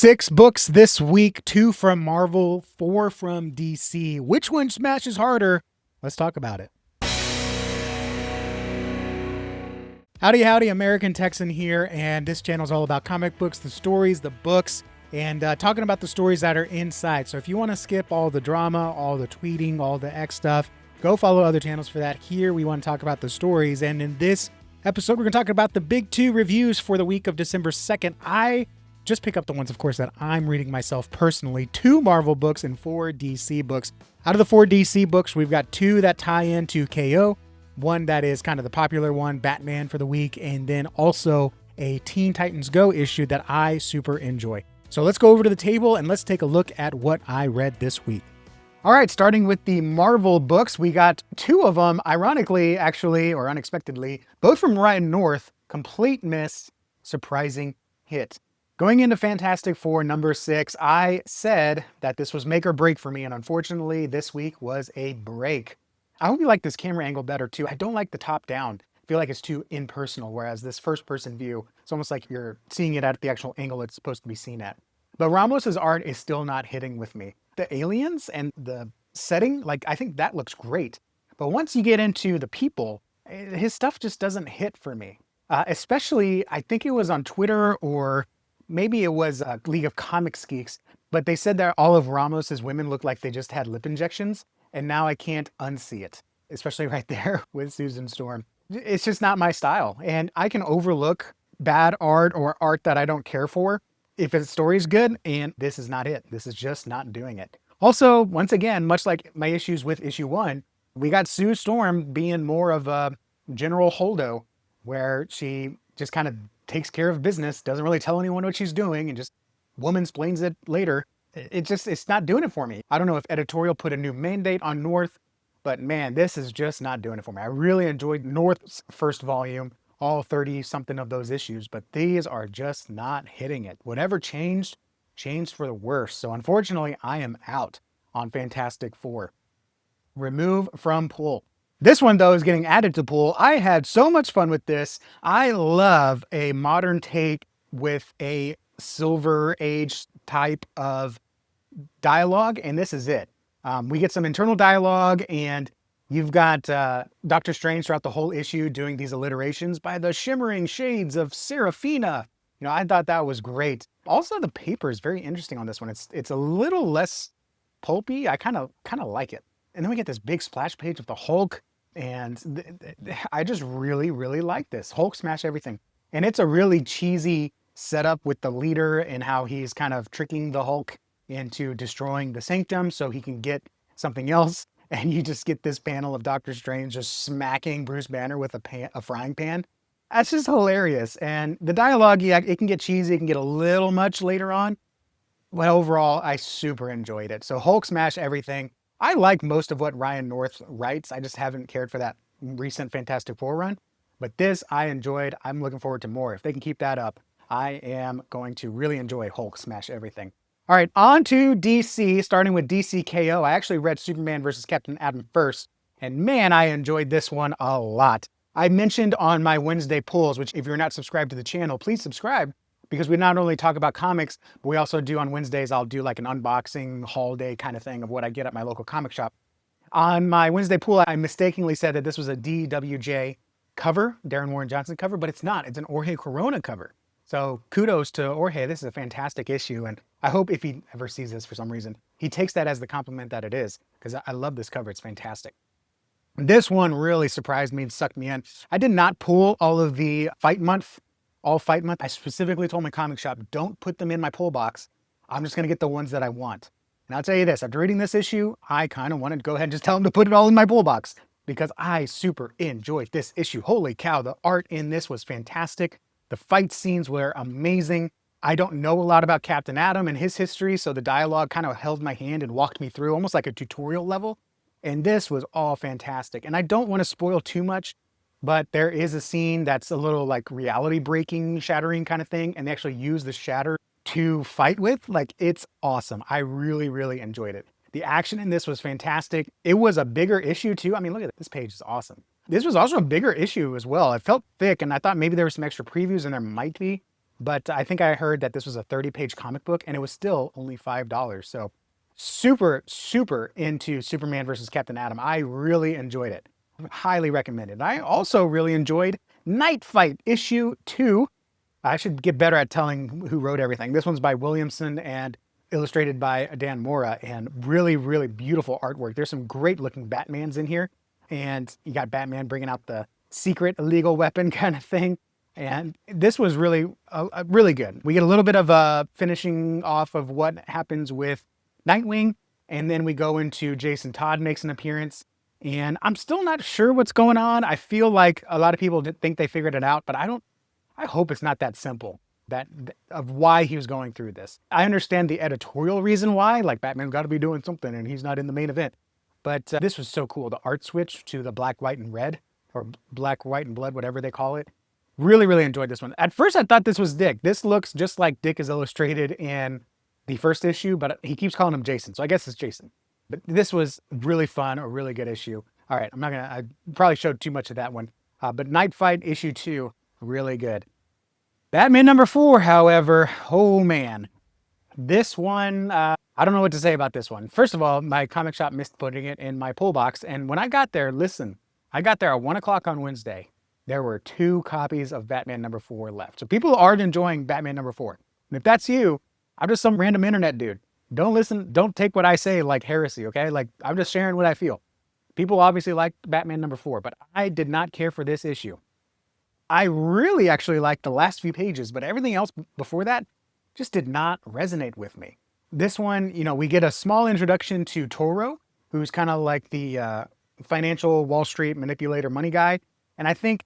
6 books this week, 2 from Marvel, 4 from DC. Which one smashes harder? Let's talk about it. Howdy, howdy, American Texan here, and this channel is all about comic books, the stories, the books, and talking about the stories that are inside. So if you want to skip all the drama, all the tweeting, all the X stuff, go follow other channels for that. Here, we want to talk about the stories, and in this episode, we're going to talk about the big 2 reviews for the week of December 2nd. I just pick up the ones, of course, that I'm reading myself personally. 2 Marvel books and 4 DC books. Out of the 4 DC books, we've got 2 that tie into KO, one that is kind of the popular one, Batman for the week, and then also a Teen Titans Go issue that I super enjoy. So let's go over to the table and let's take a look at what I read this week. All right, starting with the Marvel books, we got 2 of them, ironically, actually, or unexpectedly, both from Ryan North. Complete miss, surprising hit. Going into Fantastic Four number 6, I said that this was make or break for me, and unfortunately, this week was a break. I hope you like this camera angle better too. I don't like the top down. I feel like it's too impersonal, whereas this first person view, it's almost like you're seeing it at the actual angle it's supposed to be seen at. But Ramos's art is still not hitting with me. The aliens and the setting, like, I think that looks great. But once you get into the people, his stuff just doesn't hit for me. Especially, I think it was on Twitter or maybe it was League of Comics Geeks, but they said that all of Ramos's women looked like they just had lip injections, and now I can't unsee it, especially right there with Susan Storm. It's just not my style, and I can overlook bad art or art that I don't care for if the story's good, and this is not it. This is just not doing it. Also, once again, much like my issues with issue 1, we got Sue Storm being more of a General Holdo, where she just kind of takes care of business, doesn't really tell anyone what she's doing, and just woman-splains it later. It's not doing it for me. I don't know if editorial put a new mandate on North, but man, this is just not doing it for me. I really enjoyed North's first volume, all 30-something of those issues, but these are just not hitting it. Whatever changed for the worse. So unfortunately, I am out on Fantastic Four. Remove from pool. This one, though, is getting added to pool. I had so much fun with this. I love a modern take with a Silver Age type of dialogue, and this is it. We get some internal dialogue, and you've got Doctor Strange throughout the whole issue doing these alliterations by the shimmering shades of Seraphina. You know, I thought that was great. Also, the paper is very interesting on this one. It's a little less pulpy. I kind of like it. And then we get this big splash page of the Hulk, and I just really, really like this. Hulk smash everything. And it's a really cheesy setup with the leader and how he's kind of tricking the Hulk into destroying the Sanctum so he can get something else. And you just get this panel of Doctor Strange just smacking Bruce Banner with a frying pan. That's just hilarious. And the dialogue, yeah, it can get cheesy. It can get a little much later on. But overall, I super enjoyed it. So Hulk smash everything. I like most of what Ryan North writes. I just haven't cared for that recent Fantastic Four run. But this I enjoyed. I'm looking forward to more. If they can keep that up, I am going to really enjoy Hulk smash everything. All right, on to DC, starting with DC KO. I actually read Superman vs. Captain Atom first, and man, I enjoyed this one a lot. I mentioned on my Wednesday polls, which if you're not subscribed to the channel, please subscribe, because we not only talk about comics, but we also do on Wednesdays, I'll do like an unboxing haul day kind of thing of what I get at my local comic shop. On my Wednesday pool, I mistakenly said that this was a DWJ cover, Darren Warren Johnson cover, but it's not. It's an Jorge Corona cover. So kudos to Jorge. This is a fantastic issue, and I hope if he ever sees this for some reason, he takes that as the compliment that it is, because I love this cover. It's fantastic. This one really surprised me and sucked me in. I did not pull all of the Fight Month, all Fight Month. I specifically told my comic shop, don't put them in my pull box. I'm just going to get the ones that I want. And I'll tell you this, after reading this issue, I kind of wanted to go ahead and just tell them to put it all in my pull box, because I super enjoyed this issue. Holy cow, the art in this was fantastic. The fight scenes were amazing. I don't know a lot about Captain Atom and his history, so the dialogue kind of held my hand and walked me through almost like a tutorial level. And this was all fantastic. And I don't want to spoil too much, but there is a scene that's a little like reality breaking, shattering kind of thing. And they actually use the shatter to fight with. Like, it's awesome. I really, really enjoyed it. The action in this was fantastic. It was a bigger issue too. I mean, look at this page is awesome. This was also a bigger issue as well. It felt thick, and I thought maybe there were some extra previews, and there might be. but I think I heard that this was a 30-page comic book and it was still only $5. So super, super into Superman versus Captain Atom. I really enjoyed it. Highly recommended. I also really enjoyed Knightfight Issue 2. I should get better at telling who wrote everything. This one's by Williamson and illustrated by Dan Mora, and really, really beautiful artwork. There's some great looking Batmans in here, and you got Batman bringing out the secret illegal weapon kind of thing. And this was really, really good. We get a little bit of a finishing off of what happens with Nightwing, and then we go into Jason Todd makes an appearance, and I'm still not sure what's going on. I feel like a lot of people think they figured it out, but I hope it's not that simple of why he was going through this. I understand the editorial reason why, like Batman's got to be doing something and he's not in the main event. But this was so cool. The art switch to the black, white, and red, or black, white, and blood, whatever they call it. Really, really enjoyed this one. At first, I thought this was Dick. This looks just like Dick is illustrated in the first issue, but he keeps calling him Jason. So I guess it's Jason. But this was really fun, a really good issue. All right, I probably showed too much of that one. But Knightfight Issue 2, really good. Batman number 4, however, oh man. This one, I don't know what to say about this one. First of all, my comic shop missed putting it in my pull box. And when I got there, listen, I got there at 1 o'clock on Wednesday. There were 2 copies of Batman number 4 left. So people are enjoying Batman number 4. And if that's you, I'm just some random internet dude. Don't take what I say like heresy, okay? Like, I'm just sharing what I feel. People obviously liked Batman number 4, but I did not care for this issue. I really actually liked the last few pages, but everything else before that just did not resonate with me. This one, we get a small introduction to Toro, who's kind of like the financial Wall Street manipulator money guy. And I think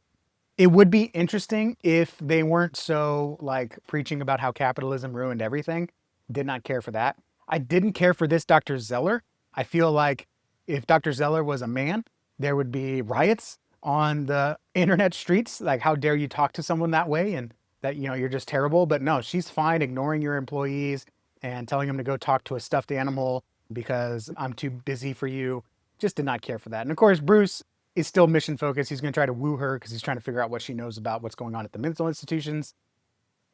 it would be interesting if they weren't so like preaching about how capitalism ruined everything. Did not care for that. I didn't care for this Dr. Zeller. I feel like if Dr. Zeller was a man, there would be riots on the internet streets. Like, how dare you talk to someone that way, and that, you're just terrible. But no, she's fine ignoring your employees and telling them to go talk to a stuffed animal because I'm too busy for you. Just did not care for that. And of course, Bruce is still mission focused. He's going to try to woo her because he's trying to figure out what she knows about what's going on at the mental institutions.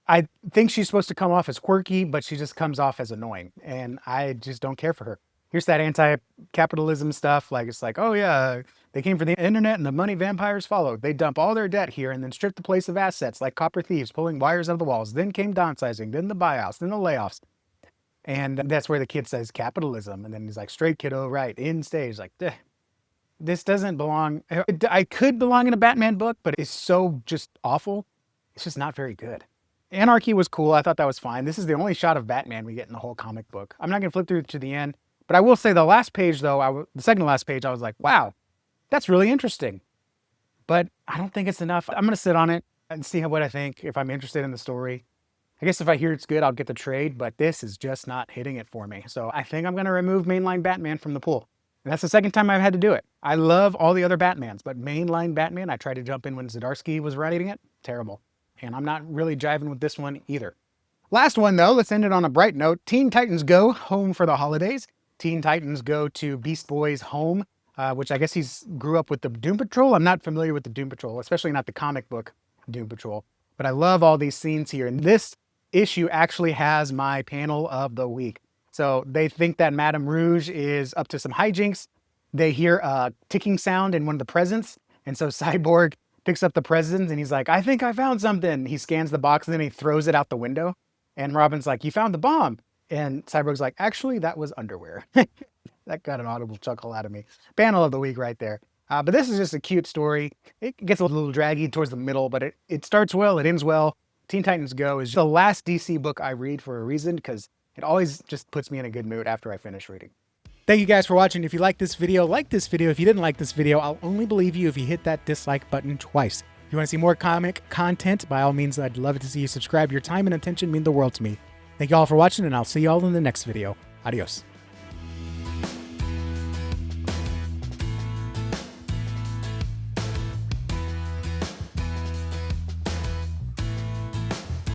I think she's supposed to come off as quirky, but she just comes off as annoying. And I just don't care for her. Here's that anti-capitalism stuff. Like, it's like, oh yeah, they came for the internet and the money vampires followed. They dump all their debt here and then strip the place of assets like copper thieves pulling wires out of the walls. Then came downsizing, then the buyouts, then the layoffs. And that's where the kid says capitalism. And then he's like, straight kiddo, right, in stage. Like, this doesn't belong. I could belong in a Batman book, but it's so just awful. It's just not very good. Anarchy was cool. I thought that was fine. This is the only shot of Batman we get in the whole comic book. I'm not going to flip through to the end, but I will say the last page, though, the second to last page, I was like, wow, that's really interesting. But I don't think it's enough. I'm going to sit on it and see what I think, if I'm interested in the story. I guess if I hear it's good, I'll get the trade, but this is just not hitting it for me. So I think I'm going to remove mainline Batman from the pool. And that's the second time I've had to do it. I love all the other Batmans, but mainline Batman, I tried to jump in when Zdarsky was writing it. Terrible. And I'm not really jiving with this one either. Last one, though, let's end it on a bright note. Teen Titans Go home for the holidays. Teen Titans go to Beast Boy's home, which I guess he's grew up with the Doom Patrol. I'm not familiar with the Doom Patrol, especially not the comic book Doom Patrol. But I love all these scenes here. And this issue actually has my panel of the week. So they think that Madame Rouge is up to some hijinks. They hear a ticking sound in one of the presents. And so Cyborg picks up the presents and he's like, I think I found something. He scans the box and then he throws it out the window. And Robin's like, you found the bomb. And Cyborg's like, actually, that was underwear. That got an audible chuckle out of me. Panel of the week right there. But this is just a cute story. It gets a little draggy towards the middle, but it starts well, it ends well. Teen Titans Go is the last DC book I read for a reason, because it always just puts me in a good mood after I finish reading. Thank you guys for watching. If you like this video, like this video. If you didn't like this video, I'll only believe you if you hit that dislike button twice. If you want to see more comic content, by all means, I'd love to see you subscribe. Your time and attention mean the world to me. Thank you all for watching, and I'll see you all in the next video. Adios.